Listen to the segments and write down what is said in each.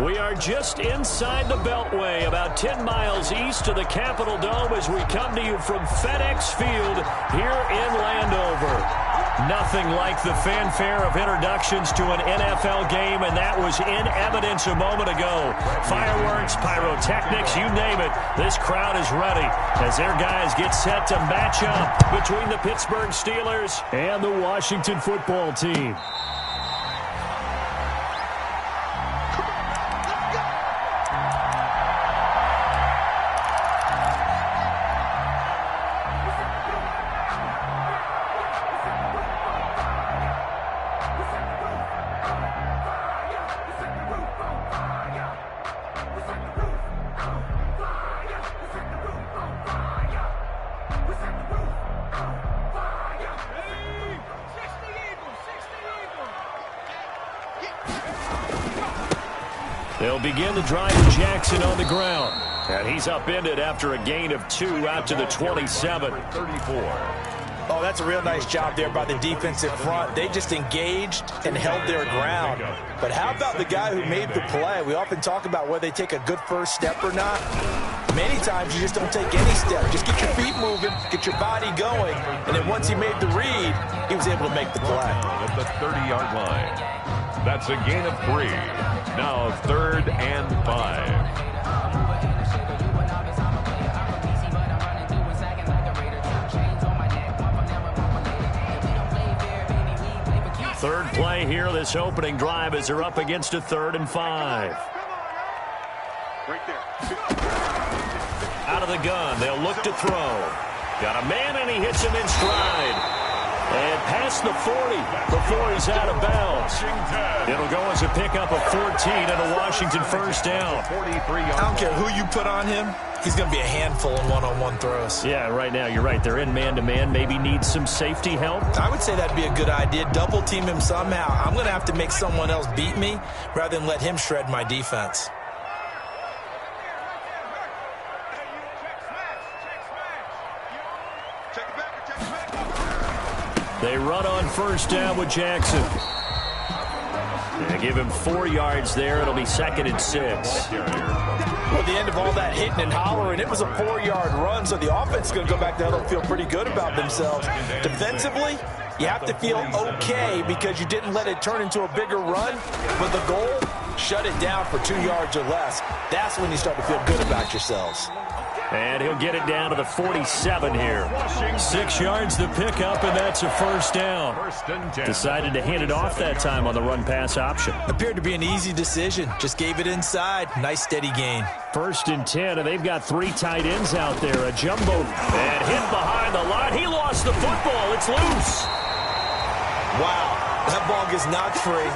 We are just inside the Beltway, about 10 miles east of the Capitol Dome as we come to you from FedEx Field here in Landover. Nothing like the fanfare of introductions to an NFL game, and that was in evidence a moment ago. Fireworks, pyrotechnics, you name it. This crowd is ready as their guys get set to match up between the Pittsburgh Steelers and the Washington football team. They'll begin the drive with Jackson on the ground. And he's upended after a gain of 2 out to the 27. 34. Oh, that's a real nice job there by the defensive front. They just engaged and held their ground. But how about the guy who made the play? We often talk about whether they take a good first step or not. Many times you just don't take any step. Just get your feet moving, get your body going, and then once he made the read, he was able to make the play. At the 30-yard line. That's a gain of 3. Now 3rd and 5. Third play here, this opening drive, as they're up against a 3rd and 5. Right there. Out of the gun, they'll look to throw. Got a man, and he hits him in stride. And past the 40 before he's out of bounds. It'll go as a pickup of 14 and a Washington first down. 43-yard. I don't care who you put on him. He's going to be a handful in one-on-one throws. Yeah, right now, you're right. They're in man-to-man. Maybe needs some safety help. I would say that'd be a good idea. Double team him somehow. I'm going to have to make someone else beat me rather than let him shred my defense. They run on first down with Jackson. They give him 4 yards there. It'll be 2nd and 6. Well, at the end of all that hitting and hollering, it was a 4-yard run, so the offense is going to go back there and feel pretty good about themselves. Defensively, you have to feel okay because you didn't let it turn into a bigger run. But the goal, shut it down for 2 yards or less. That's when you start to feel good about yourselves. And he'll get it down to the 47 here. 6 yards the pickup, and that's a first down. Decided to hand it off that time on the run-pass option. Appeared to be an easy decision. Just gave it inside. Nice steady gain. 1st and 10, and they've got 3 tight ends out there. A jumbo. And hit behind the line. He lost the football. It's loose. Wow. That ball gets knocked free,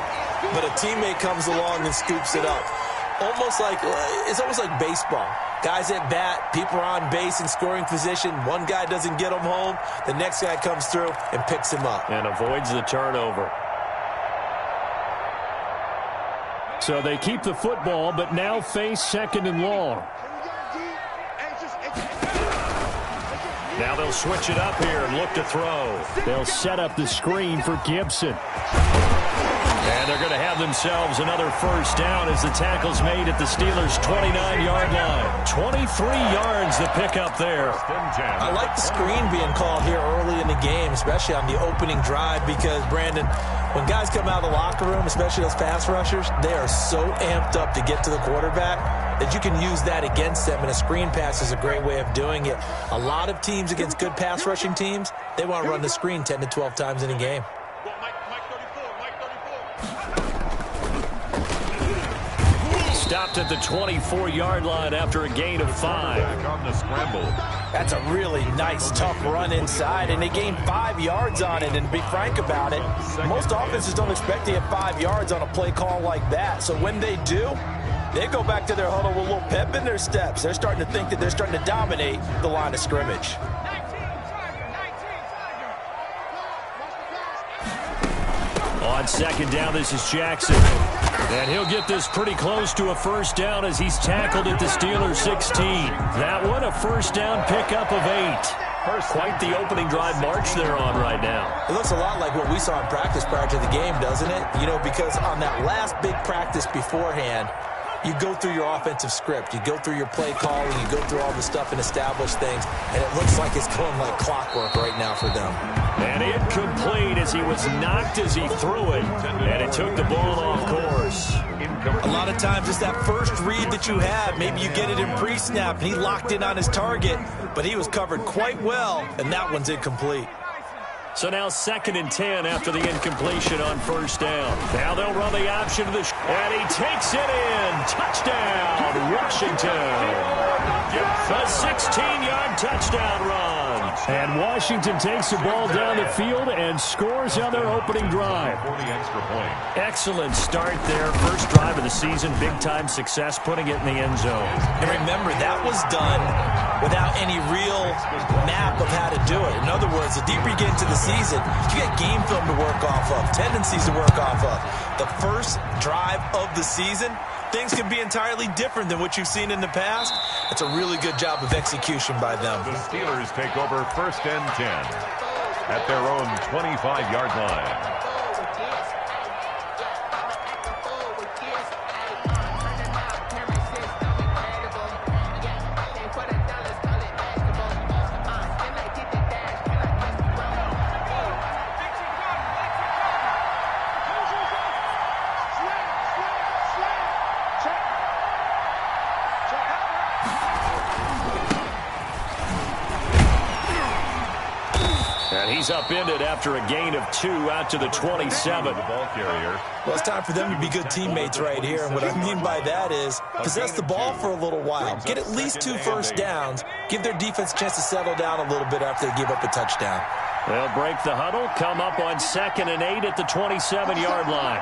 but a teammate comes along and scoops it up. It's almost like baseball. Guys at bat, people are on base in scoring position. One guy doesn't get him home. The next guy comes through and picks him up. And avoids the turnover. So they keep the football, but now face 2nd and long. Now they'll switch it up here and look to throw. They'll set up the screen for Gibson. And they're going to have themselves another first down as the tackle's made at the Steelers' 29-yard line. 23 yards the pickup there. I like the screen being called here early in the game, especially on the opening drive, because, Brandon, when guys come out of the locker room, especially those pass rushers, they are so amped up to get to the quarterback that you can use that against them, and a screen pass is a great way of doing it. A lot of teams against good pass rushing teams, they want to run the screen 10 to 12 times in a game. Stopped at the 24-yard line after a gain of 5. Back on the scramble. That's a really nice, tough run inside, and they gained 5 yards on it. And to be frank about it, most offenses don't expect to get 5 yards on a play call like that. So when they do, they go back to their huddle with a little pep in their steps. They're starting to think that they're starting to dominate the line of scrimmage. On 2nd down, this is Jackson. And he'll get this pretty close to a first down as he's tackled at the Steelers' 16. That one, a first down pickup of 8. Quite the opening drive march they're on right now. It looks a lot like what we saw in practice prior to the game, doesn't it? You know, because on that last big practice beforehand, you go through your offensive script. You go through your play calling. You go through all the stuff and establish things. And it looks like it's going like clockwork right now for them. And incomplete as he was knocked as he threw it. And it took the ball off course. A lot of times it's that first read that you have. Maybe you get it in pre-snap, and he locked in on his target. But he was covered quite well, and that one's incomplete. So now 2nd and 10 after the incompletion on first down. Now they'll run the option to the and he takes it in. Touchdown, Washington. A 16-yard touchdown run. And Washington takes the ball down the field and scores on their opening drive. Excellent start there. First drive of the season. Big-time success putting it in the end zone. And remember, that was done without any real map of how to do it. In other words, the deeper you get into the season, you get game film to work off of, tendencies to work off of. The first drive of the season, things can be entirely different than what you've seen in the past. It's a really good job of execution by them. The Steelers take over 1st and 10 at their own 25-yard line. He's upended after a gain of 2 out to the 27. The ball carrier. Well, it's time for them to be good teammates right here. And what I mean by that is possess the ball for a little while. Get at least 2 first downs. Give their defense a chance to settle down a little bit after they give up a touchdown. They'll break the huddle, come up on 2nd and 8 at the 27-yard line.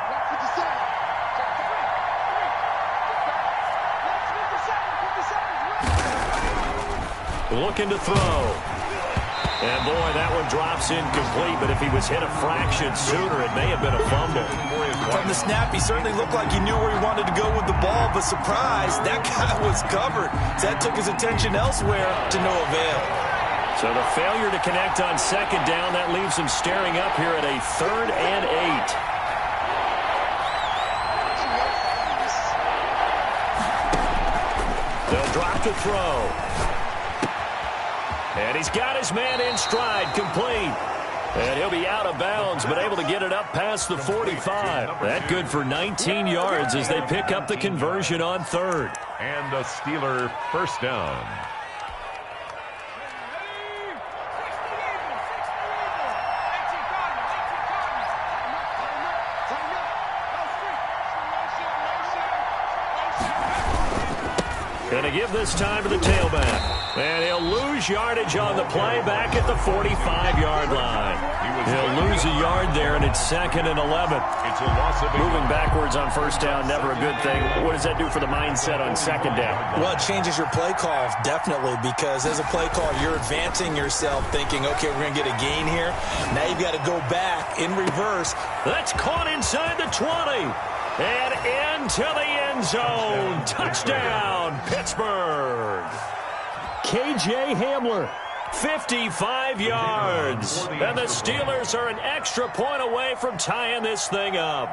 Looking to throw. And, boy, that one drops incomplete, but if he was hit a fraction sooner, it may have been a fumble. From the snap, he certainly looked like he knew where he wanted to go with the ball, but surprise, that guy was covered. So that took his attention elsewhere to no avail. So the failure to connect on 2nd down, that leaves him staring up here at a 3rd and 8. They'll drop to throw. And he's got his man in stride, complete. And he'll be out of bounds, but able to get it up past the 45. That good for 19 yards as they pick up the conversion on 3rd. And a Steeler first down. Going to give this time to the tailback. And he'll lose yardage on the play back at the 45-yard line. He'll lose a yard there, and it's 2nd and 11. Moving backwards on first down, never a good thing. What does that do for the mindset on 2nd down? Well, it changes your play call, definitely, because as a play call, you're advancing yourself thinking, okay, we're going to get a gain here. Now you've got to go back in reverse. That's caught inside the 20. And into the end zone. Touchdown, Pittsburgh. K.J. Hamler, 55 yards. And the Steelers are an extra point away from tying this thing up.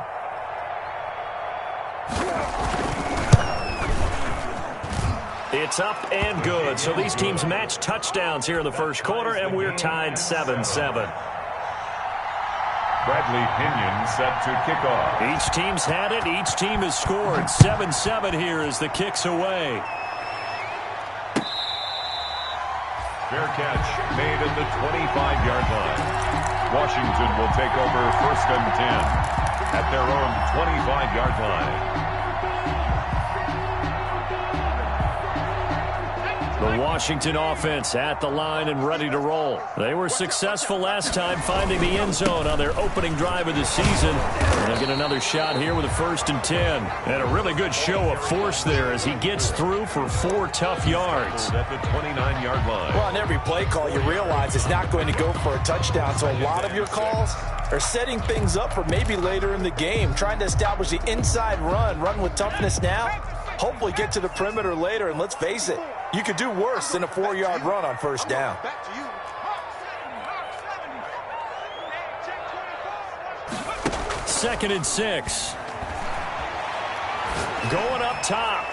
It's up and good. So these teams match touchdowns here in the first quarter, and we're tied 7-7. Bradley Pinion set to kick off. Each team's had it. Each team has scored. 7-7 here as the kick's away. Fair catch made at the 25-yard line. Washington will take over 1st and 10 at their own 25-yard line. The Washington offense at the line and ready to roll. They were successful last time finding the end zone on their opening drive of the season. And they'll get another shot here with a 1st and 10. And a really good show of force there as he gets through for 4 tough yards. At the 29-yard line. Well, on every play call, you realize it's not going to go for a touchdown. So a lot of your calls are setting things up for maybe later in the game, trying to establish the inside run with toughness now. Hopefully get to the perimeter later, and let's face it, you could do worse than a 4-yard run on first down. Second and 6. Going up top.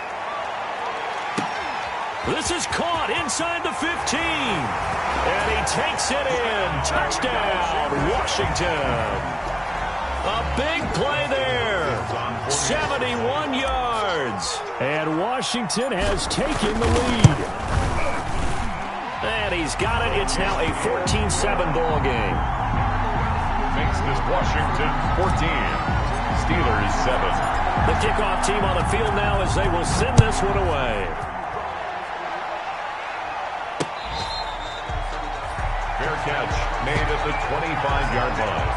This is caught inside the 15. And he takes it in. Touchdown, Washington. A big play there. 71 yards. And Washington has taken the lead. And he's got it. It's now a 14-7 ball game. Makes this Washington 14. Steelers 7. The kickoff team on the field now as they will send this one away. Fair catch made at the 25-yard line.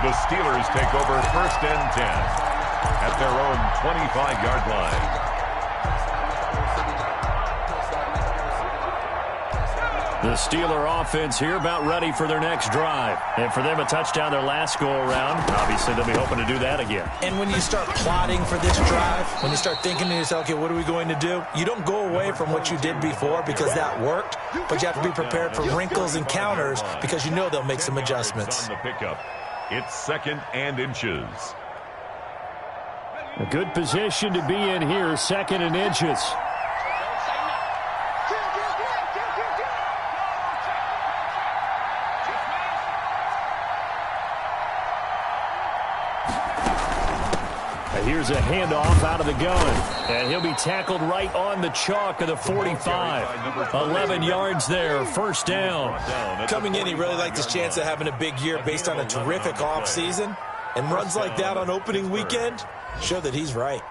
The Steelers take over 1st and 10 at their own 25-yard line. The Steeler offense here about ready for their next drive. And for them, a touchdown their last go-around. Obviously, they'll be hoping to do that again. And when you start plotting for this drive, when you start thinking to yourself, okay, what are we going to do? You don't go away from what you did before because that worked, but you have to be prepared for wrinkles and counters because you know they'll make some adjustments. On the pickup, it's 2nd and inches. A good position to be in here, 2nd and inches. Here's a handoff out of the gun. And he'll be tackled right on the chalk of the 45. 11 yards there, 1st down. Coming in, he really liked his chance of having a big year based on a terrific offseason. And runs like that on opening weekend show that he's right.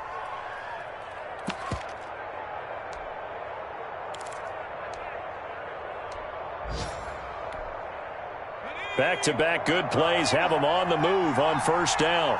Back-to-back good plays have him on the move on 1st down.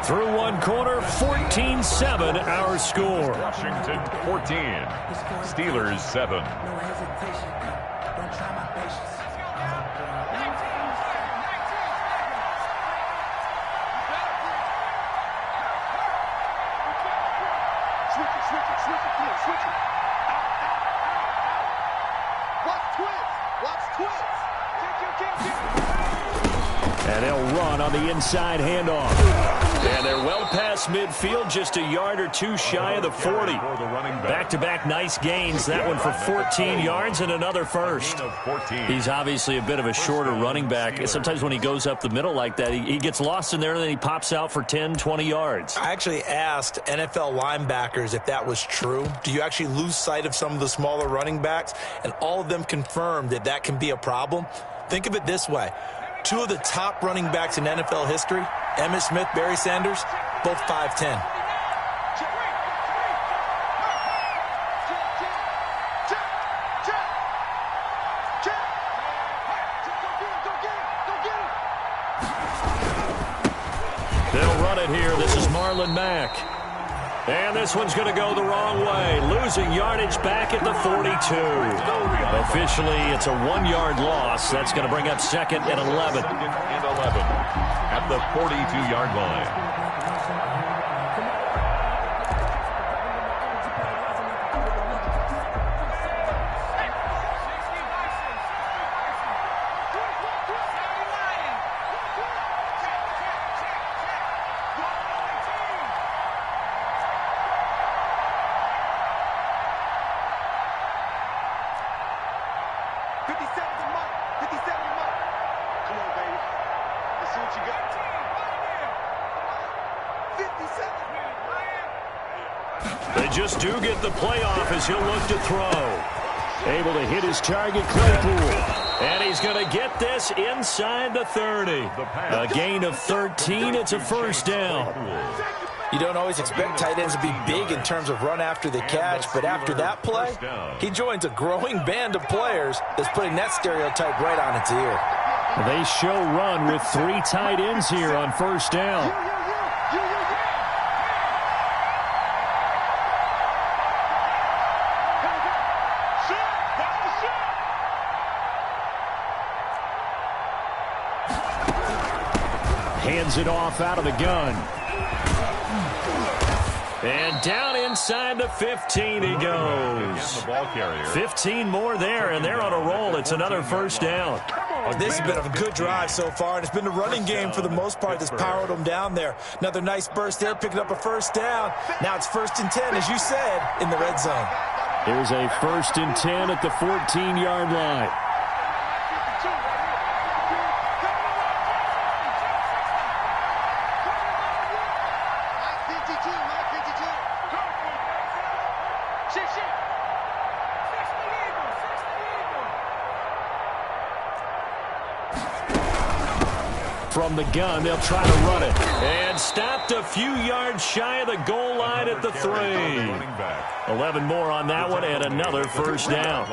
Through one quarter, 14-7 our score. Washington 14, Steelers 7. And they'll run on the inside handoff. And they're well past midfield, just a yard or two shy of the 40. Back-to-back nice gains. That one for 14 yards and another first. He's obviously a bit of a shorter running back. Sometimes when he goes up the middle like that, he gets lost in there and then he pops out for 10, 20 yards. I actually asked NFL linebackers if that was true. Do you actually lose sight of some of the smaller running backs? And all of them confirmed that that can be a problem. Think of it this way. Two of the top running backs in NFL history, Emmitt Smith, Barry Sanders, both 5'10". They'll run it here. This is Marlon Mack. And this one's going to go the wrong way. Losing yardage back at the 42. Officially, it's a 1-yard loss. That's going to bring up 2nd and 11. 2nd and 11 at the 42-yard line. They just do get the playoff as he'll look to throw. Able to hit his target, Claypool. And he's going to get this inside the 30. A gain of 13. It's a 1st down. You don't always expect tight ends to be big in terms of run after the catch, but after that play, he joins a growing band of players that's putting that stereotype right on its ear. They show run with 3 tight ends here on 1st down. hands it off out of the gun. And down inside the 15 he goes. 15 more there, and they're on a roll. It's another first down. Oh, this has been a good drive so far, and it's been the running game for the most part that's powered them down there. Another nice burst there, picking up a first down. Now it's 1st and 10, as you said, in the red zone. Here's a 1st and 10 at the 14-yard line. From the gun, they'll try to run it. And stopped a few yards shy of the goal line at the 3. 11 more on that one, and another first down.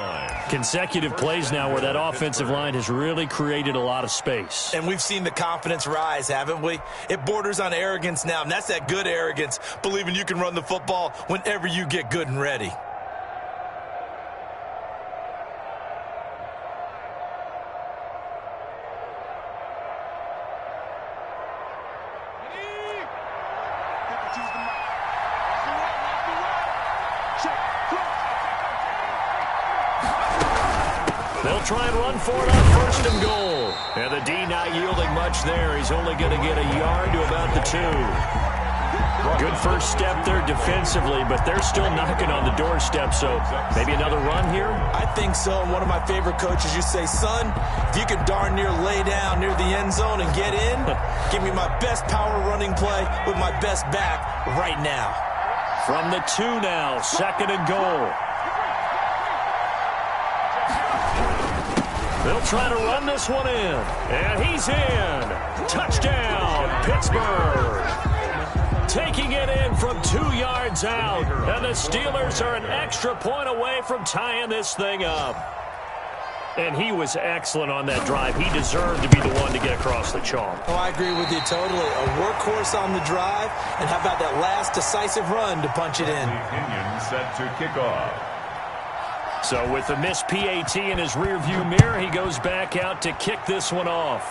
Consecutive plays now where that offensive line has really created a lot of space. And we've seen the confidence rise, haven't we? It borders on arrogance now, and that's that good arrogance, believing you can run the football whenever you get good and ready. They'll try and run for it on 1st and goal. And the D not yielding much there. He's only going to get a yard to about the 2. Good first step there defensively, but they're still knocking on the doorstep, so maybe another run here? I think so. One of my favorite coaches, you say, son, if you can darn near lay down near the end zone and get in, give me my best power running play with my best back right now. From the 2 now, 2nd and goal. They'll try to run this one in. And he's in. Touchdown, Pittsburgh. Taking it in from 2 yards out. And the Steelers are an extra point away from tying this thing up. And he was excellent on that drive. He deserved to be the one to get across the chalk. Oh, I agree with you totally. A workhorse on the drive. And how about that last decisive run to punch it in? Opinion set to kick off. So with the missed PAT in his rearview mirror, he goes back out to kick this one off.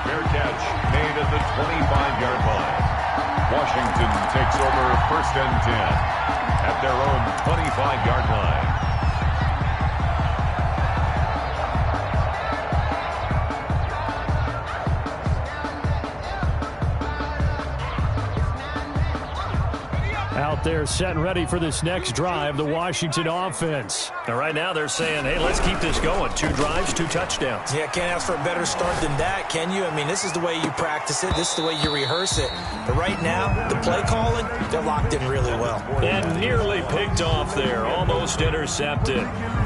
Fair catch made at the 25-yard line. Washington takes over 1st and 10 at their own 25-yard line. Out there set and ready for this next drive, the Washington offense. Now, right now they're saying, hey, let's keep this going. 2 drives, 2 touchdowns. Yeah, can't ask for a better start than that, can you? I mean, this is the way you practice it. This is the way you rehearse it. But right now, the play calling, they're locked in really well. And nearly picked off there. Almost intercepted.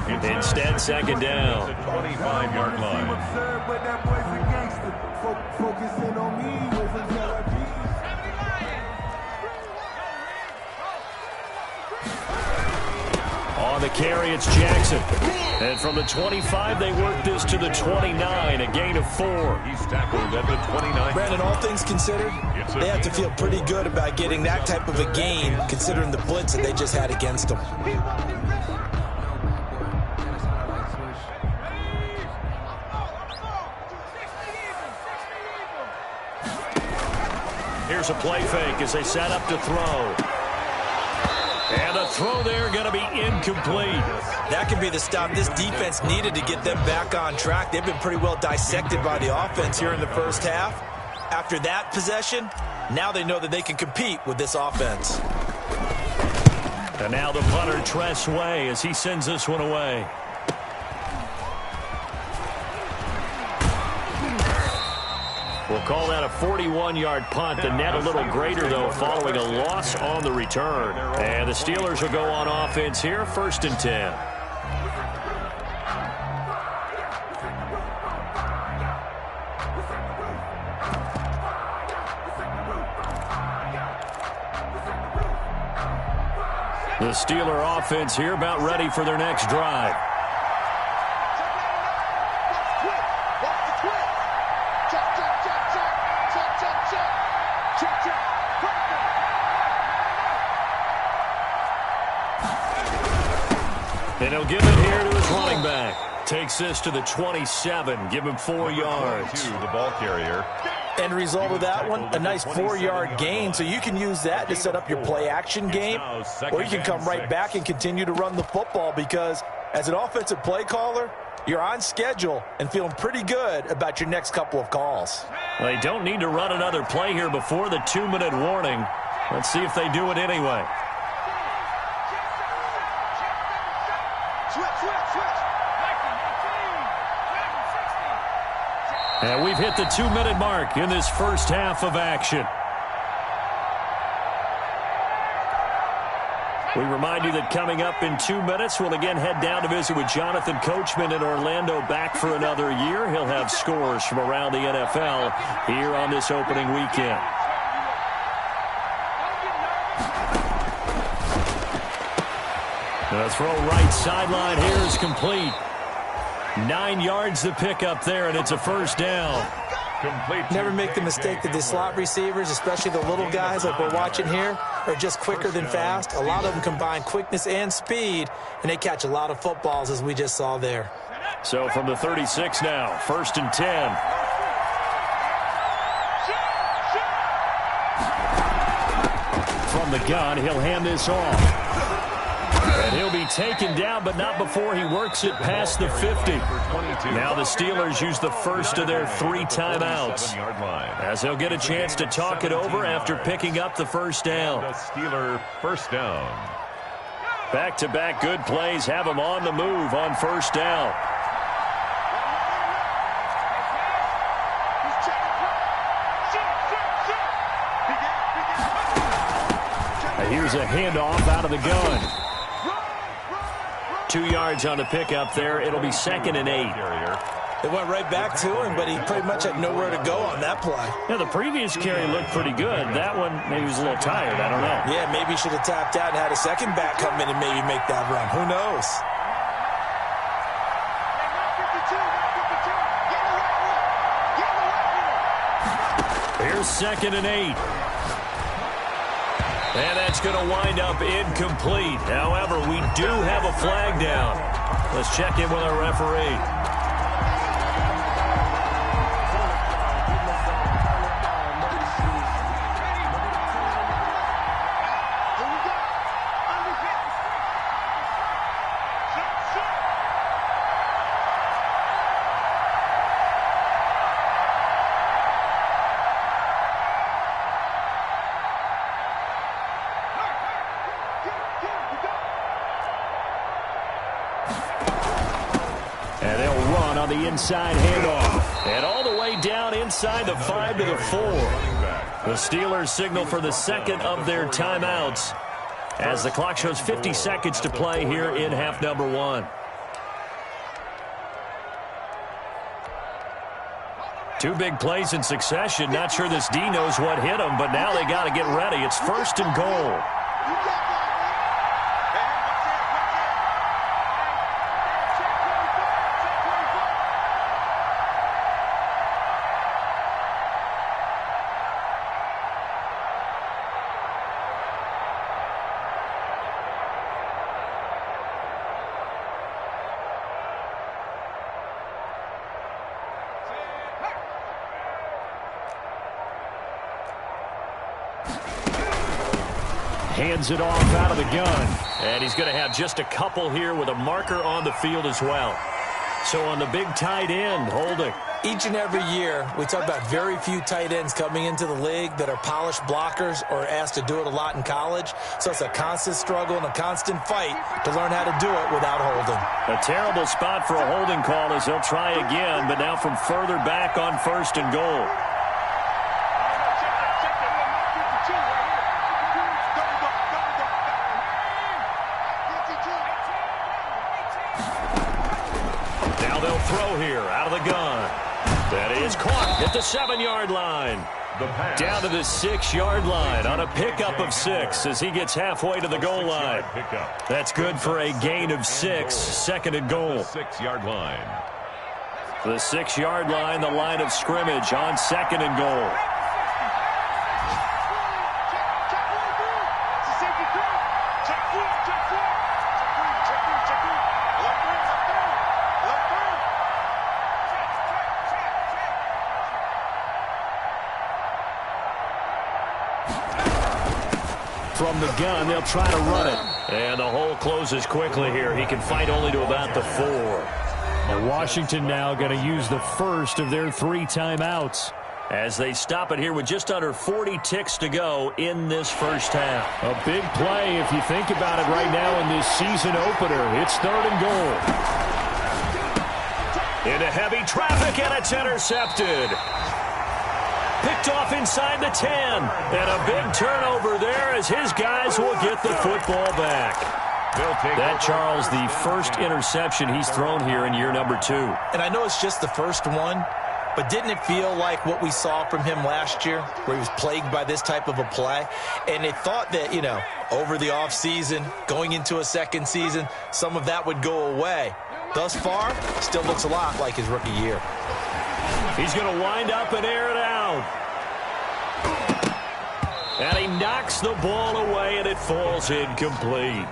Instead, 2nd down. 25-yard line. On the carry, it's Jackson. And from the 25, they work this to the 29, a gain of 4. He's tackled at the 29. Brandon, all things considered, they have to feel pretty good about getting that type of a gain, considering the blitz that they just had against them. Here's a play fake as they set up to throw. And the throw there going to be incomplete. That could be the stop this defense needed to get them back on track. They've been pretty well dissected by the offense here in the first half. After that possession, now they know that they can compete with this offense. And now the punter, Tress Way, as he sends this one away. We'll call that a 41-yard punt. The net a little greater, though, following a loss on the return. And the Steelers will go on offense here, 1st and 10. The Steeler offense here about ready for their next drive. And he'll give it here to his running back. Takes this to the 27. Give him 4 yards. The ball carrier. End result of that one, a nice 4-yard gain. So you can use that to set up your play-action game, or you can come right back and continue to run the football because as an offensive play caller, you're on schedule and feeling pretty good about your next couple of calls. They don't need to run another play here before the 2-minute warning. Let's see if they do it anyway. And we've hit the 2-minute mark in this first half of action. We remind you that coming up in 2 minutes, we'll again head down to visit with Jonathan Coachman in Orlando, back for another year. He'll have scores from around the NFL here on this opening weekend. The throw right sideline here is complete. 9 yards to pick up there, and it's a first down. Never make the mistake that the slot receivers, especially the little guys like we're watching here, are just quicker than fast. A lot of them combine quickness and speed, and they catch a lot of footballs, as we just saw there. So from the 36 now, 1st and 10. From the gun, he'll hand this off. And he'll be taken down, but not before he works it past the 50. Now the Steelers use the first of their 3 timeouts, as they'll get a chance to talk it over after picking up the first down. The Steeler first down. Back-to-back good plays have them on the move on first down. And here's a handoff out of the gun. 2 yards on the pickup there. It'll be 2nd and 8. They went right back to him, but he pretty much had nowhere to go on that play. Yeah, the previous carry looked pretty good. That one, maybe he was a little tired. I don't know. Yeah, maybe he should have tapped out and had a second back come in and maybe make that run. Who knows? Here's 2nd and 8. And that's going to wind up incomplete. However, we do have a flag down. Let's check in with our referee. The inside handoff, and all the way down inside the 5 to the 4. The Steelers signal for the 2nd of their timeouts as the clock shows 50 seconds to play here in half number 1. Two big plays in succession. Not sure this D knows what hit him, but now they got to get ready. It's 1st and goal. Hands it off out of the gun. And he's going to have just a couple here with a marker on the field as well. So on the big tight end, holding. Each and every year, we talk about very few tight ends coming into the league that are polished blockers or asked to do it a lot in college. So it's a constant struggle and a constant fight to learn how to do it without holding. A terrible spot for a holding call as he'll try again, but now from further back on 1st and goal. Throw here out of the gun. That is caught at the 7-yard line. Down to the 6-yard line on a pickup of 6 as he gets halfway to the goal line. That's good for a gain of 6, 2nd and goal. 6-yard line. The 6-yard line, the line of scrimmage on 2nd and goal. from the gun. They'll try to run it. And the hole closes quickly here. He can fight only to about the 4. Washington now going to use the first of their 3 timeouts as they stop it here with just under 40 ticks to go in this first half. A big play if you think about it right now in this season opener. It's 3rd and goal. Into heavy traffic, and it's intercepted. Picked off inside the 10. And a big turnover there as his guys will get the football back. That, Charles, the first interception he's thrown here in year number 2. And I know it's just the first one, but didn't it feel like what we saw from him last year, where he was plagued by this type of a play? And they thought that, you know, over the offseason, going into a second season, some of that would go away. Thus far, still looks a lot like his rookie year. He's going to wind up and air it out. And he knocks the ball away, and it falls incomplete.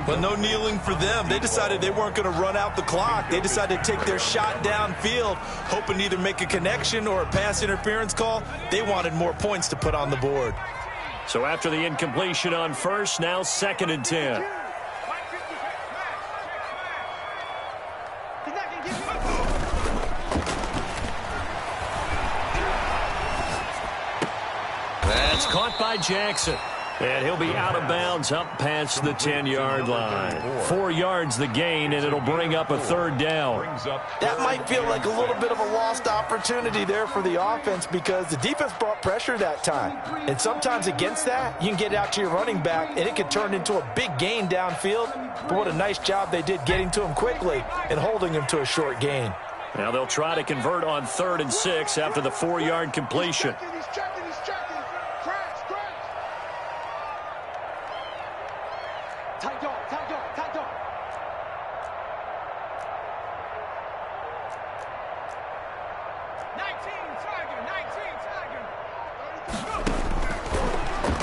But no kneeling for them. They decided they weren't going to run out the clock. They decided to take their shot downfield, hoping to either make a connection or a pass interference call. They wanted more points to put on the board. So after the incompletion on first, now 2nd and 10. That's caught by Jackson. And he'll be out of bounds up past the 10-yard line. 4 yards the gain, and it'll bring up a 3rd down. That might feel like a little bit of a lost opportunity there for the offense because the defense brought pressure that time. And sometimes against that, you can get out to your running back, and it can turn into a big gain downfield. But what a nice job they did getting to him quickly and holding him to a short gain. Now they'll try to convert on 3rd and 6 after the 4-yard completion.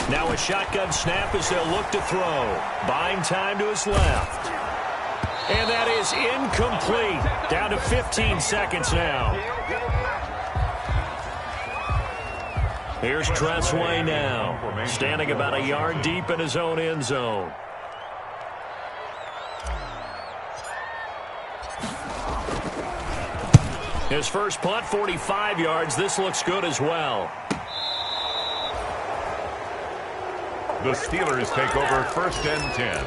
Now a shotgun snap as they'll look to throw. Buying time to his left. And that is incomplete. Down to 15 seconds now. Here's Tressway now. Standing about a yard deep in his own end zone. His first punt, 45 yards. This looks good as well. The Steelers take over 1st and 10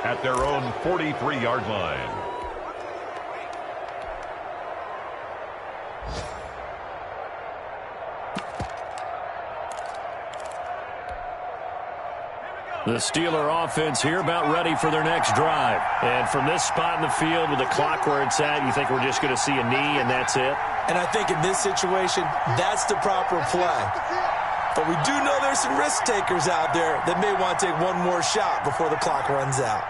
at their own 43-yard line. The Steeler offense here about ready for their next drive. And from this spot in the field with the clock where it's at, you think we're just going to see a knee and that's it? And I think in this situation, that's the proper play. But we do know there's some risk takers out there that may want to take one more shot before the clock runs out.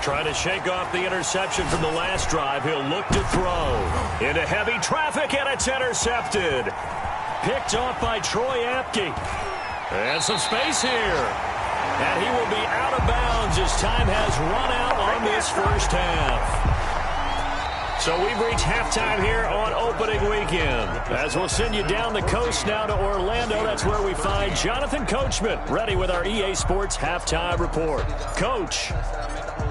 Trying to shake off the interception from the last drive. He'll look to throw. Into heavy traffic, and it's intercepted. Picked off by Troy Apke. And some space here. And he will be out of bounds as time has run out on this first half. So we've reached halftime here on opening weekend. As we'll send you down the coast now to Orlando, that's where we find Jonathan Coachman ready with our EA Sports halftime report. Coach,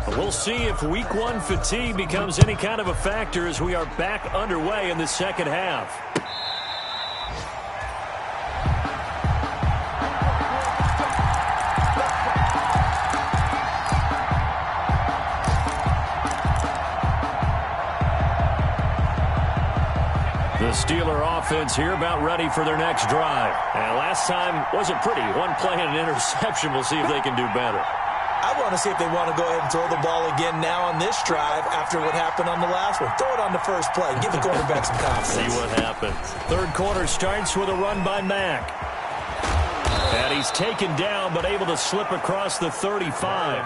we'll see if week 1 fatigue becomes any kind of a factor as we are back underway in the second half. The Steeler offense here about ready for their next drive. And last time wasn't pretty. One play and an interception. We'll see if they can do better. I want to see if they want to go ahead and throw the ball again now on this drive after what happened on the last one. Throw it on the first play. Give the quarterback some confidence. See what happens. Third quarter starts with a run by Mack. And he's taken down but able to slip across the 35.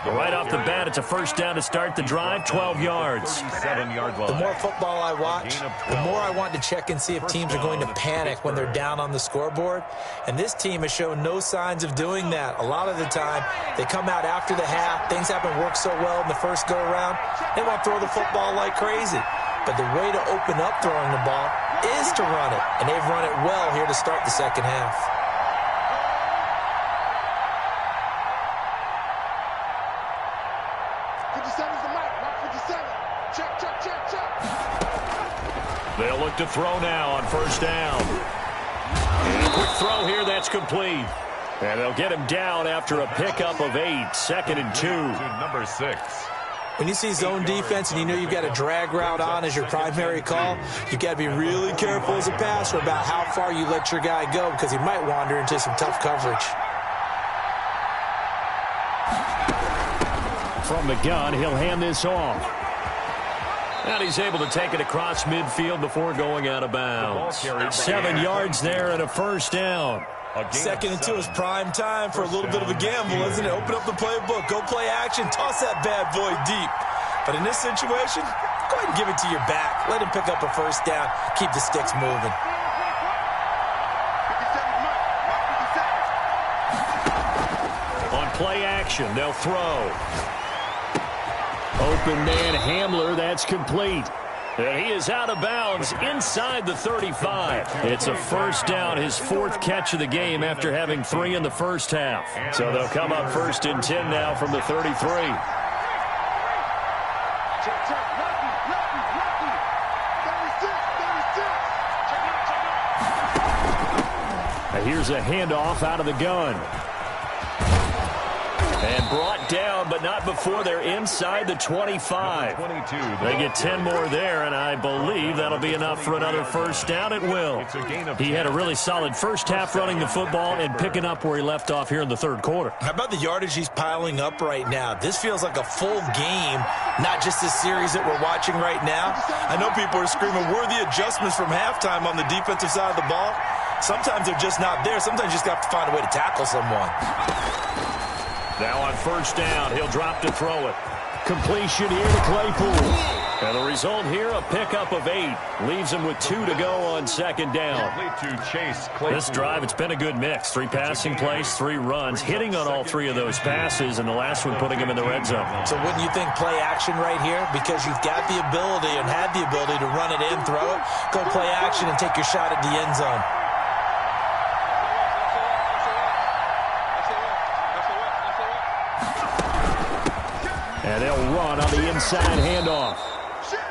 Right off the bat, it's a first down to start the drive, 12 yards. The more football I watch, the more I want to check and see if teams are going to panic when they're down on the scoreboard. And this team has shown no signs of doing that. A lot of the time, they come out after the half. Things haven't worked so well in the first go-around. They want to throw the football like crazy. But the way to open up throwing the ball is to run it, and they've run it well here to start the second half. They'll look to throw now on first down. And a quick throw here, that's complete. And they'll get him down after a pickup of 8, 2nd and 2. Number 6. When you see zone defense and you know you've got a drag route on as your primary call, you've got to be really careful as a passer about how far you let your guy go because he might wander into some tough coverage. From the gun, he'll hand this off. And he's able to take it across midfield before going out of bounds. 7 yards there and a first down. 2nd and 2 is prime time for a little bit of a gamble, isn't it? Open up the playbook, go play action, toss that bad boy deep. But in this situation, go ahead and give it to your back. Let him pick up a first down. Keep the sticks moving. On play action, they'll throw. Open man Hamler, that's complete. And he is out of bounds inside the 35. It's a first down, his 4th catch of the game after having 3 in the first half. So they'll come up 1st and 10 now from the 33. Now here's a handoff out of the gun. And brought down, but not before they're inside the 25. They get 10 more there, and I believe that'll be enough for another first down. It will. He had a really solid first half running the football and picking up where he left off here in the 3rd quarter. How about the yardage he's piling up right now? This feels like a full game, not just this series that we're watching right now. I know people are screaming, where are the adjustments from halftime on the defensive side of the ball? Sometimes they're just not there. Sometimes you just have to find a way to tackle someone. Now on first down, he'll drop to throw it. Completion here to Claypool. And the result here, a pickup of 8. Leaves him with 2 to go on 2nd down. This drive, it's been a good mix. 3 passing plays, 3 runs, hitting on all 3 of those passes, and the last one putting him in the red zone. So wouldn't you think play action right here? Because you've got the ability and had the ability to run it in, throw it, go play action and take your shot at the end zone. And they'll run on the inside handoff.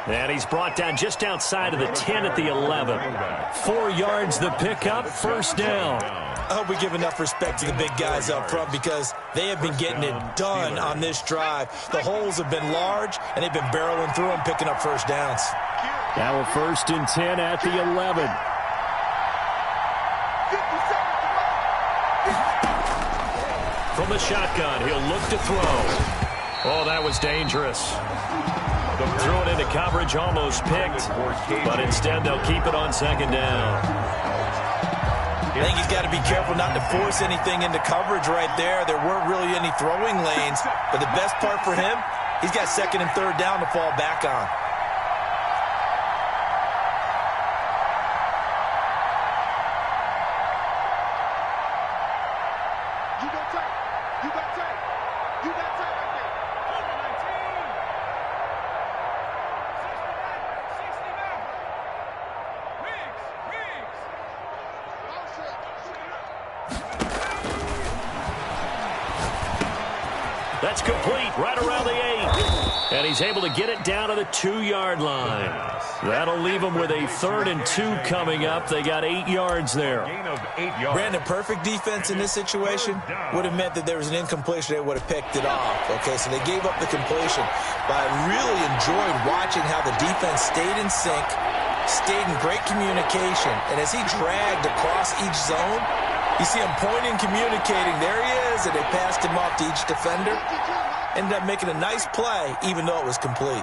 And he's brought down just outside of the 10 at the 11. 4 yards the pickup, first down. I hope we give enough respect to the big guys up front because they have been getting it done on this drive. The holes have been large, and they've been barreling through them, picking up first downs. Now a 1st and 10 at the 11. From the shotgun, he'll look to throw. Oh, that was dangerous. Threw it into coverage, almost picked, but instead they'll keep it on 2nd down. I think he's got to be careful not to force anything into coverage right there. There weren't really any throwing lanes, but the best part for him, he's got 2nd and 3rd down to fall back on. That's complete right around the 8. And he's able to get it down to the 2-yard line. That'll leave him with a 3rd and 2 coming up. They got 8 yards there. Brandon, perfect defense in this situation would have meant that there was an incompletion. They would have picked it off. Okay, so they gave up the completion. But I really enjoyed watching how the defense stayed in sync, stayed in great communication. And as he dragged across each zone, you see him pointing, communicating. There he is, and they passed him off to each defender. Ended up making a nice play, even though it was complete.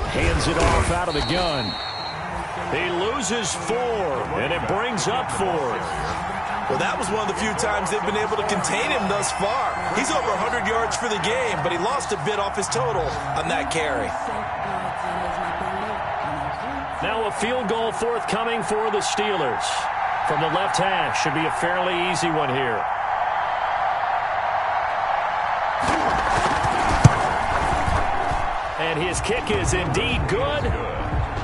Hands it off out of the gun. He loses 4, and it brings up 4th. Well, that was one of the few times they've been able to contain him thus far. He's over 100 yards for the game, but he lost a bit off his total on that carry. Now a field goal forthcoming for the Steelers. From the left hash, should be a fairly easy one here. And his kick is indeed good.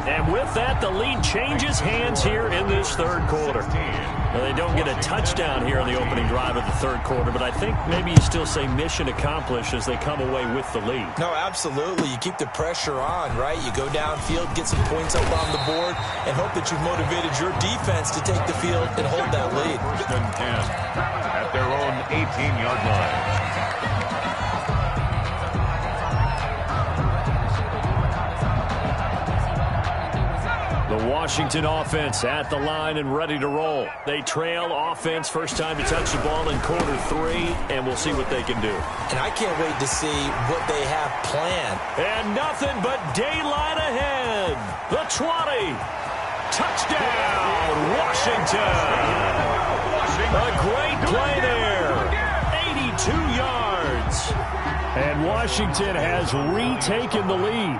And with that, the lead changes hands here in this third quarter. Now, they don't get a touchdown here in the opening drive of the third quarter, but I think maybe you still say mission accomplished as they come away with the lead. No, absolutely. You keep the pressure on, right? You go downfield, get some points up on the board, and hope that you've motivated your defense to take the field and hold that lead. First and 10 at their own 18-yard line. The Washington offense at the line and ready to roll. They trail offense, first time to touch the ball in quarter 3, and we'll see what they can do. And I can't wait to see what they have planned. And nothing but daylight ahead. The 20. Touchdown, Washington. A great play there. 82 yards. And Washington has retaken the lead.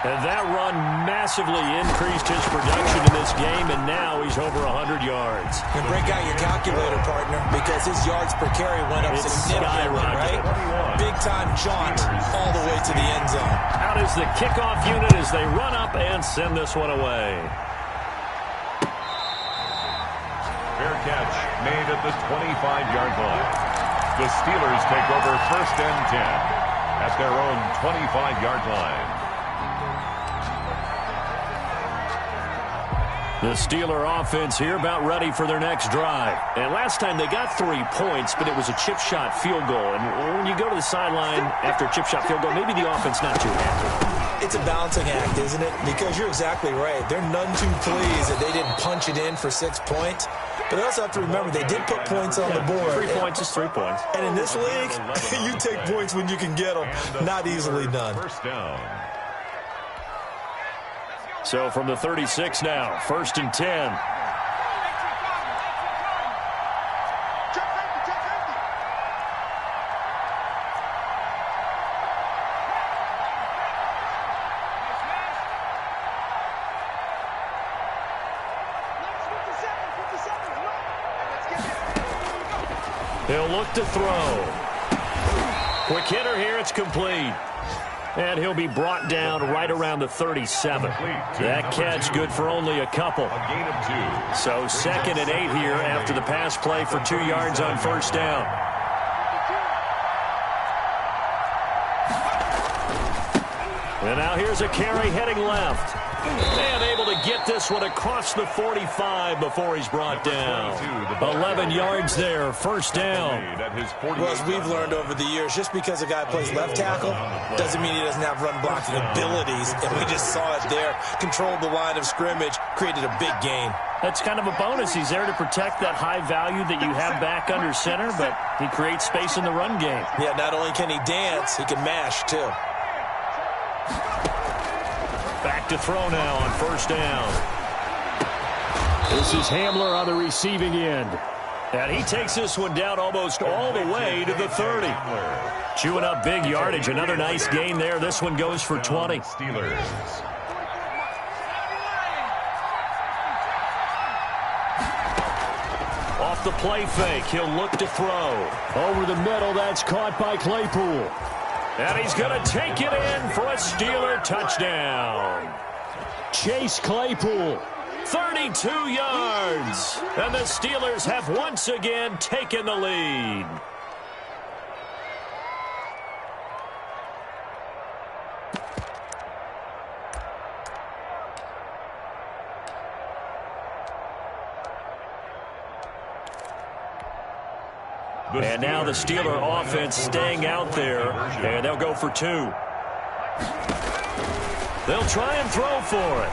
And that run massively increased his production in this game, and now he's over 100 yards. And break out your calculator, partner, because his yards per carry went up significantly, right? Big-time jaunt all the way to the end zone. Out is the kickoff unit as they run up and send this one away. Fair catch made at the 25-yard line. The Steelers take over first and 10 at their own 25-yard line. The Steeler offense here about ready for their next drive. And last time they got 3 points, but it was a chip shot field goal. And when you go to the sideline after a chip shot field goal, maybe the offense not too happy. It's a balancing act, isn't it? Because you're exactly right. They're none too pleased that they didn't punch it in for 6 points. But they also have to remember they did put points on the board. 3 points is 3 points. And in this league, you take points when you can get them. Not easily done. First down. So from the 36 now, first and 10. He'll look to throw. Quick hitter here, it's complete. And he'll be brought down right around the 37. That catch good for only a couple. A gain of 2. So second and 8 here after the pass play for 2 yards on first down. And now here's a carry heading left. And able to get this one across the 45 before he's brought down. 11 yards there, first down. Well, as we've learned over the years, just because a guy plays left tackle doesn't mean he doesn't have run blocking abilities. And we just saw it there. Controlled the line of scrimmage, created a big gain. That's kind of a bonus. He's there to protect that high value that you have back under center, but he creates space in the run game. Yeah, not only can he dance, he can mash too. Back to throw now on first down. This is Hamler on the receiving end. And he takes this one down almost all the way to the 30. Chewing up big yardage. Another nice gain there. This one goes for 20. Steelers. Off the play fake. He'll look to throw. Over the middle. That's caught by Claypool. And he's going to take it in for a Steeler touchdown. Chase Claypool, 32 yards. And the Steelers have once again taken the lead. And now the Steeler offense staying out there, and they'll go for 2. They'll try and throw for it.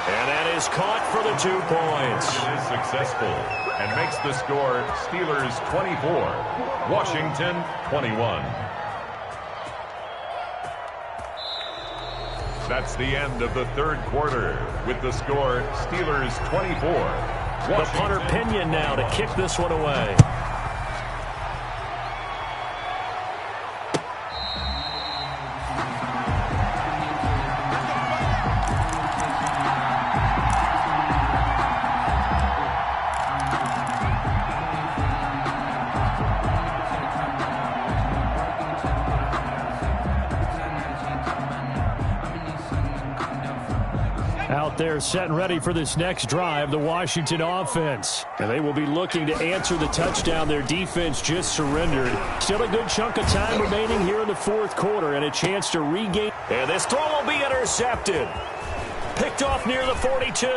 And that is caught for the 2 points. It is successful and makes the score Steelers 24, Washington 21. That's the end of the third quarter with the score Steelers 24. The punter Pinion now to kick this one away. out there setting ready for this next drive, the Washington offense. And they will be looking to answer the touchdown their defense just surrendered. Still a good chunk of time remaining here in the fourth quarter and a chance to regain. And this throw will be intercepted. Picked off near the 42.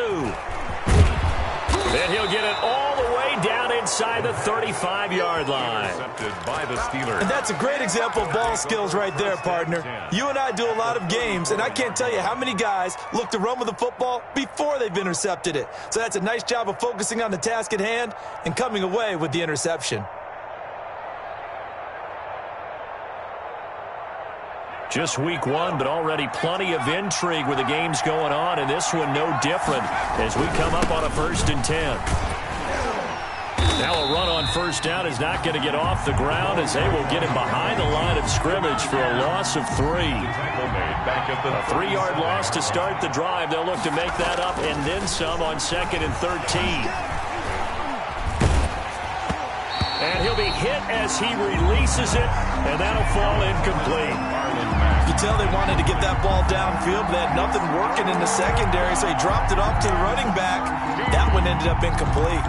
Then he'll get it all the way down inside the 35-yard line. Intercepted by the Steelers. And that's a great example of ball skills right there, partner. You and I do a lot of games, and I can't tell you how many guys look to run with the football before they've intercepted it. So that's a nice job of focusing on the task at hand and coming away with the interception. Just week one, but already plenty of intrigue with the games going on, and this one no different as we come up on a 1st and 10. Now a run on first down is not going to get off the ground as they will get him behind the line of scrimmage for a loss of 3. A 3-yard loss to start the drive. They'll look to make that up and then some on 2nd and 13. And he'll be hit as he releases it, and that'll fall incomplete. You can tell they wanted to get that ball downfield, but they had nothing working in the secondary, so he dropped it off to the running back. That one ended up incomplete.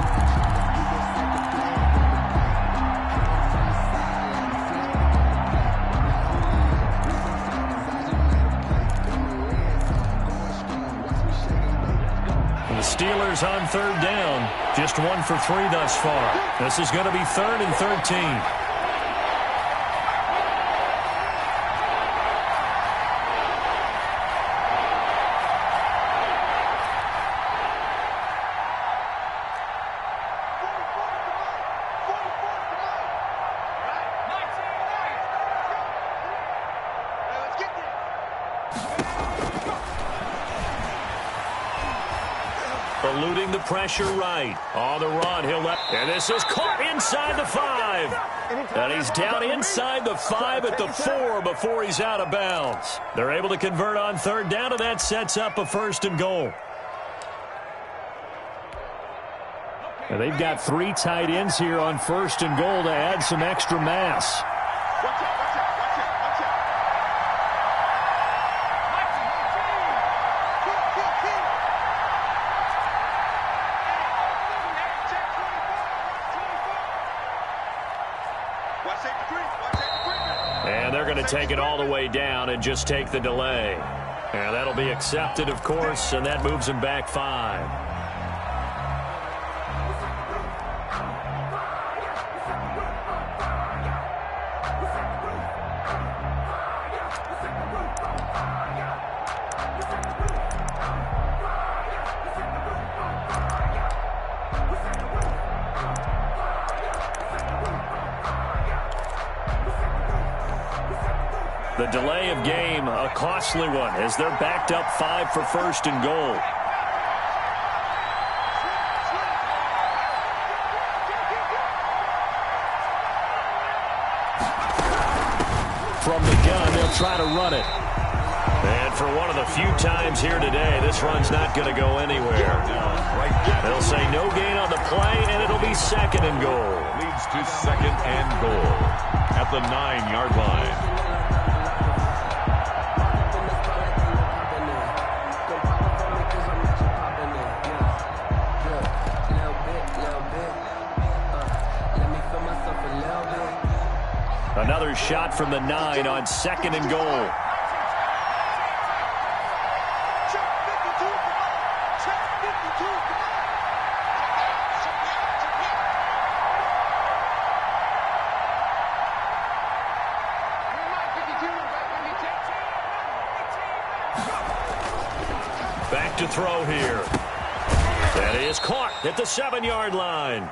The Steelers on 3rd down. Just 1 for 3 thus far. This is going to be 3rd and 13. Eluding the pressure right. On the run, he'll let... And this is caught inside the 5. And he's down inside the 5 at the 4 before he's out of bounds. They're able to convert on 3rd down, and that sets up a 1st and goal. And they've got 3 tight ends here on 1st and goal to add some extra mass. And they're going to take it all the way down and just take the delay. And that'll be accepted, of course, and that moves him back 5. The delay of game, a costly one, as they're backed up 5 for 1st and goal. From the gun, they'll try to run it. And for one of the few times here today, this run's not going to go anywhere. They'll say no gain on the play, and it'll be 2nd and goal. Leads to 2nd and goal at the 9-yard line. Another shot from the 9 on 2nd and goal. Back to throw here. That is caught at the 7-yard line.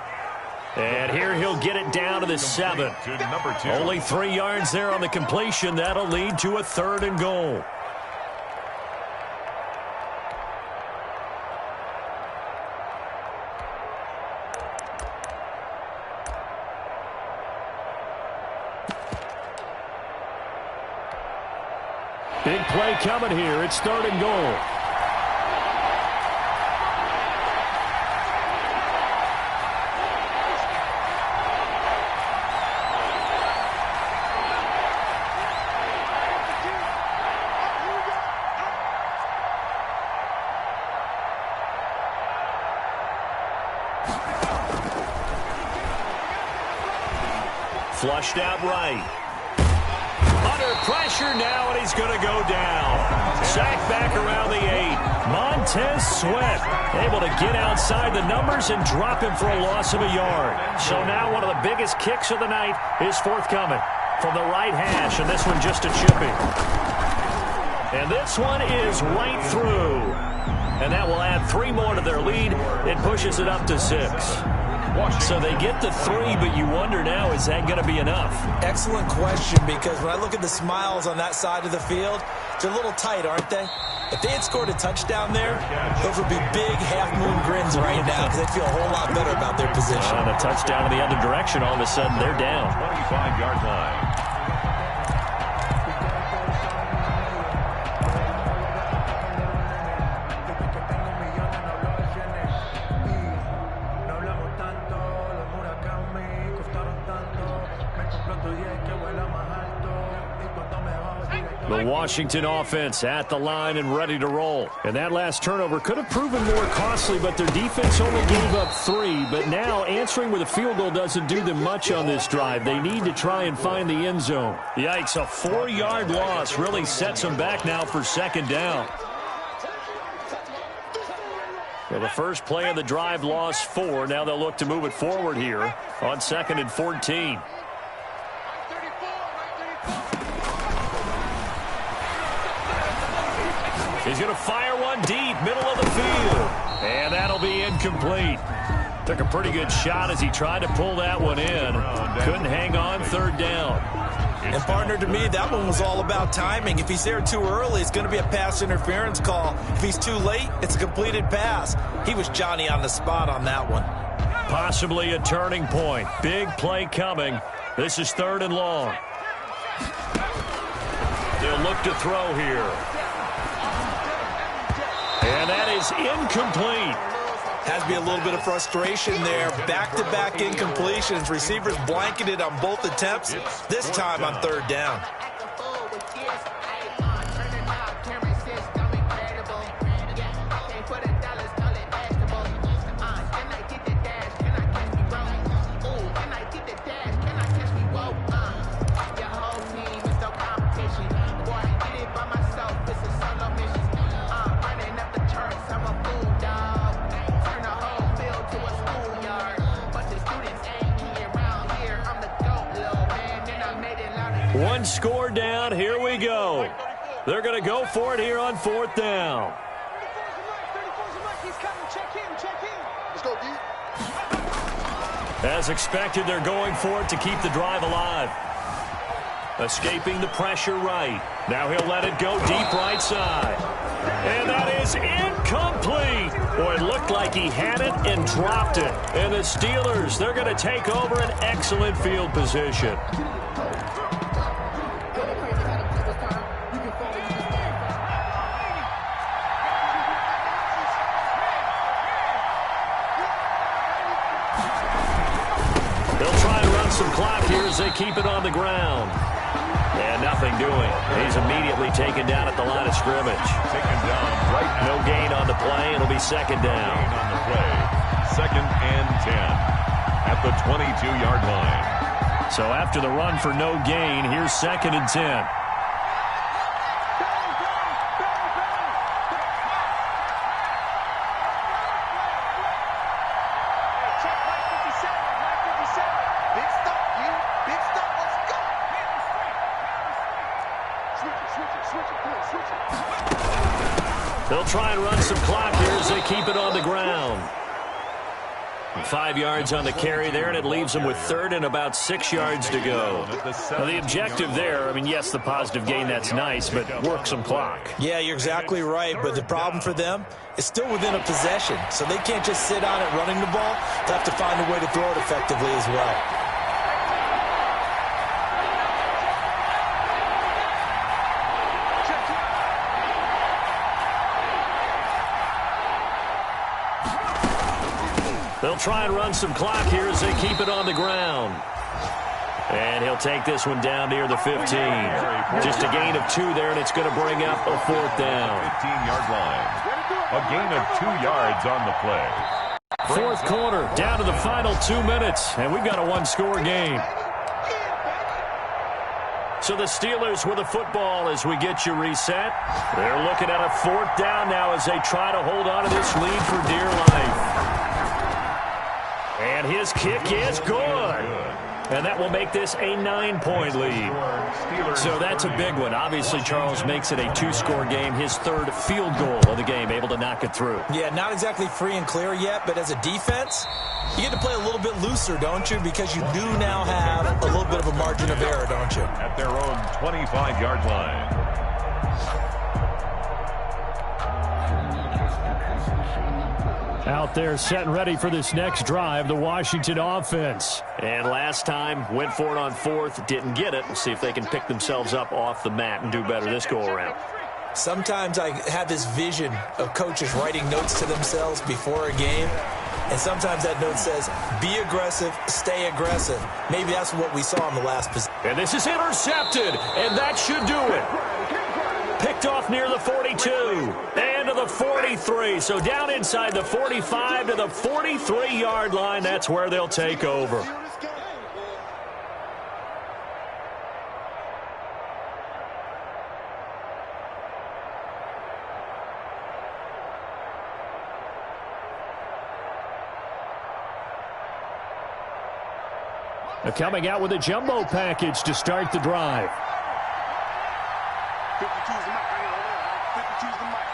And here he'll get it down to the 7. Only 3 yards there on the completion. That'll lead to a 3rd and goal. Big play coming here. It's 3rd and goal. Flushed out right. Under pressure now, and he's going to go down. Sacked back around the 8. Montez Sweat able to get outside the numbers and drop him for a loss of a yard. So now one of the biggest kicks of the night is forthcoming from the right hash, and this one just a chipping. And this one is right through. And that will add 3 more to their lead. It pushes it up to 6. So they get the 3, but you wonder now, is that going to be enough? Excellent question, because when I look at the smiles on that side of the field, they're a little tight, aren't they? If they had scored a touchdown there, those would be big half-moon grins right now, because they feel a whole lot better about their position. And a touchdown in the other direction, all of a sudden they're down. 25-yard line. The Washington offense at the line and ready to roll. And that last turnover could have proven more costly, but their defense only gave up 3. But now answering with a field goal doesn't do them much on this drive. They need to try and find the end zone. Yikes, a 4-yard loss really sets them back now for second down. Well, the first play of the drive lost 4. Now they'll look to move it forward here on 2nd and 14. He's going to fire one deep, middle of the field. And that'll be incomplete. Took a pretty good shot as he tried to pull that one in. Couldn't hang on, 3rd down. And, partner, to me, that one was all about timing. If he's there too early, it's going to be a pass interference call. If he's too late, it's a completed pass. He was Johnny on the spot on that one. Possibly a turning point. Big play coming. This is 3rd and long. They'll look to throw here. And that is incomplete. Has to be a little bit of frustration there. Back-to-back incompletions. Receivers blanketed on both attempts. This time on 3rd down. One score down. Here we go. They're going to go for it here on 4th down. As expected, they're going for it to keep the drive alive. Escaping the pressure right. Now he'll let it go deep right side. And that is incomplete. Boy, it looked like he had it and dropped it. And the Steelers, they're going to take over an excellent field position. Some clock here as they keep it on the ground. And nothing doing. He's immediately taken down at the line of scrimmage. Taken down right now. No gain on the play. It'll be 2nd down. Gain on the play. 2nd and 10 at the 22-yard line. So after the run for no gain, here's 2nd and 10. They'll try and run some clock here as they keep it on the ground. 5 yards on the carry there, and it leaves them with 3rd and about 6 yards to go. Now, the objective there, I mean, yes, the positive gain, that's nice, but work some clock. Yeah, you're exactly right, but the problem for them is still within a possession, so they can't just sit on it running the ball. They have to find a way to throw it effectively as well. They'll try and run some clock here as they keep it on the ground. And he'll take this one down near the 15. Just a gain of 2 there, and it's going to bring up a 4th down. 15-yard line. A gain of 2 yards on the play. 4th quarter, down to the final 2 minutes, and we've got a 1-score game. So the Steelers with a football as we get you reset. They're looking at a 4th down now as they try to hold on to this lead for dear life. And his kick is good. And that will make this a 9-point lead. So that's a big one. Obviously, Charles makes it a 2-score game. His 3rd field goal of the game, able to knock it through. Yeah, not exactly free and clear yet, but as a defense, you get to play a little bit looser, don't you? Because you do now have a little bit of a margin of error, don't you? At their own 25-yard line. Out there set and ready for this next drive, the Washington offense. And last time, went for it on 4th, didn't get it. We'll see if they can pick themselves up off the mat and do better this go-around. Sometimes I have this vision of coaches writing notes to themselves before a game, and sometimes that note says, be aggressive, stay aggressive. Maybe that's what we saw in the last possession. And this is intercepted, and that should do it. Picked off near the 42 and to the 43. So down inside the 45 to the 43-yard line. That's where they'll take over. They're coming out with a jumbo package to start the drive. 52's the mic. 52's the mic.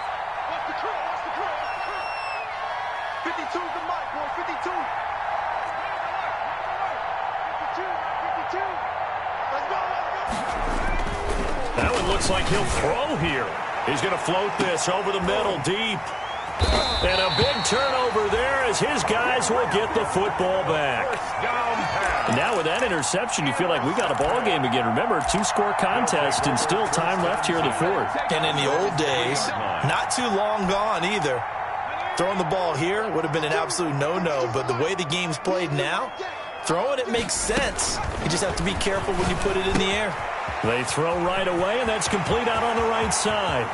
What's the crew? What's the crew? What's the crew? 52's the mic, boy. 52. 52. Let's go. That one looks like he'll throw here. He's going to float this over the middle deep. And a big turnover there as his guys will get the football back. And now with that interception, you feel like we got a ball game again. Remember, 2-score contest and still time left here in the 4th. And in the old days, not too long gone either, throwing the ball here would have been an absolute no-no. But the way the game's played now, throwing it makes sense. You just have to be careful when you put it in the air. They throw right away, and that's complete out on the right side.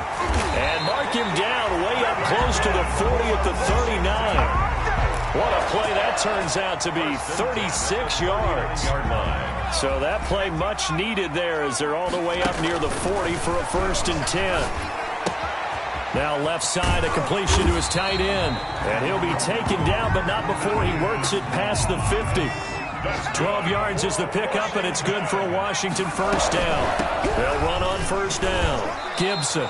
And mark him down way up close to the 40 at the 39. What a play that turns out to be, 36 yards. So that play much needed there as they're all the way up near the 40 for a 1st and 10. Now left side, a completion to his tight end. And he'll be taken down, but not before he works it past the 50. 12 yards is the pickup, and it's good for a Washington 1st down. They'll run on 1st down. Gibson.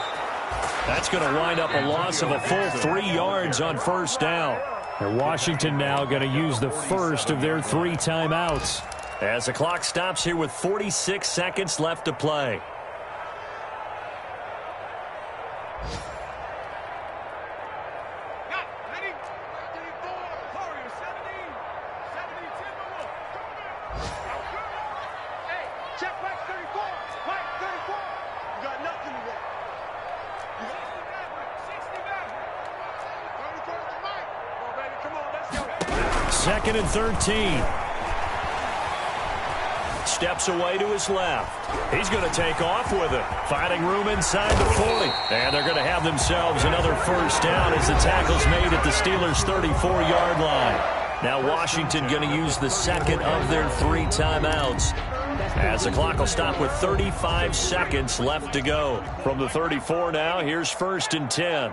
That's going to wind up a loss of a full 3 yards on 1st down. And Washington now going to use the first of their 3 timeouts as the clock stops here with 46 seconds left to play. Second and 13. Steps away to his left. He's going to take off with it. Finding room inside the 40. And they're going to have themselves another 1st down as the tackle's made at the Steelers' 34-yard line. Now Washington going to use the second of their 3 timeouts as the clock will stop with 35 seconds left to go. From the 34 now, here's 1st and 10.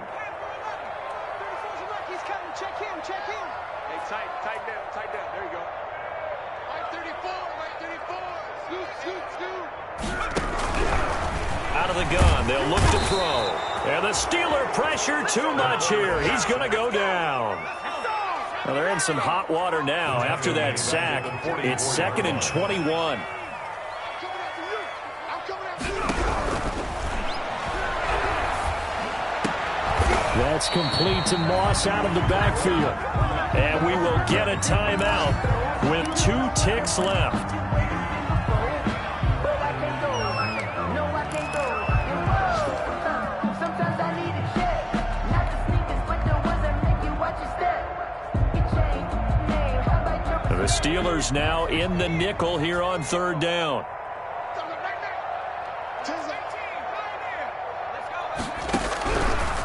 Out of the gun, they'll look to throw. And the Steeler pressure too much here. He's going to go down. Well, they're in some hot water now after that sack. It's 2nd and 21. That's complete to Moss out of the backfield. And we will get a timeout with 2 ticks left. The Steelers now in the nickel here on 3rd down.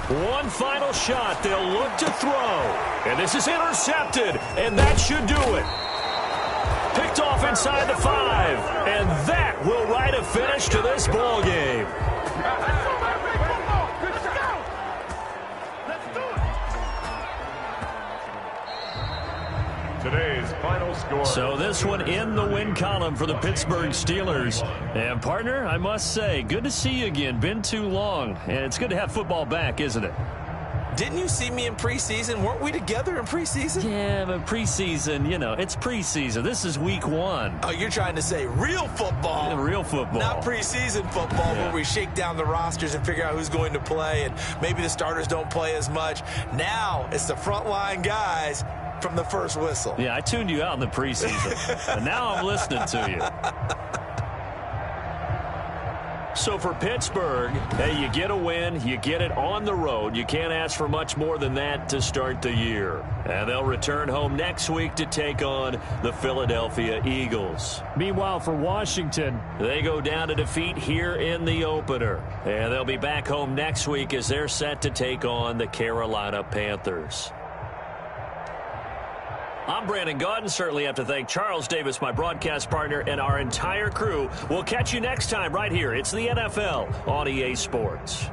One final shot. They'll look to throw. And this is intercepted. And that should do it. Picked off inside the 5. And that will write a finish to this ball game. Today's final score. So this one in the win column for the Pittsburgh Steelers. And, partner, I must say, good to see you again. Been too long. And it's good to have football back, isn't it? Didn't you see me in preseason? Weren't we together in preseason? Yeah, but preseason, you know, it's preseason. This is week 1. Oh, you're trying to say real football. Yeah, real football. Not preseason football where we shake down the rosters and figure out who's going to play, and maybe the starters don't play as much. Now it's the frontline guys from the first whistle. Yeah, I tuned you out in the preseason. And now I'm listening to you. So for Pittsburgh, hey, you get a win, you get it on the road. You can't ask for much more than that to start the year. And they'll return home next week to take on the Philadelphia Eagles. Meanwhile, for Washington, they go down to defeat here in the opener. And they'll be back home next week as they're set to take on the Carolina Panthers. I'm Brandon Gaudin. Certainly have to thank Charles Davis, my broadcast partner, and our entire crew. We'll catch you next time right here. It's the NFL on EA Sports.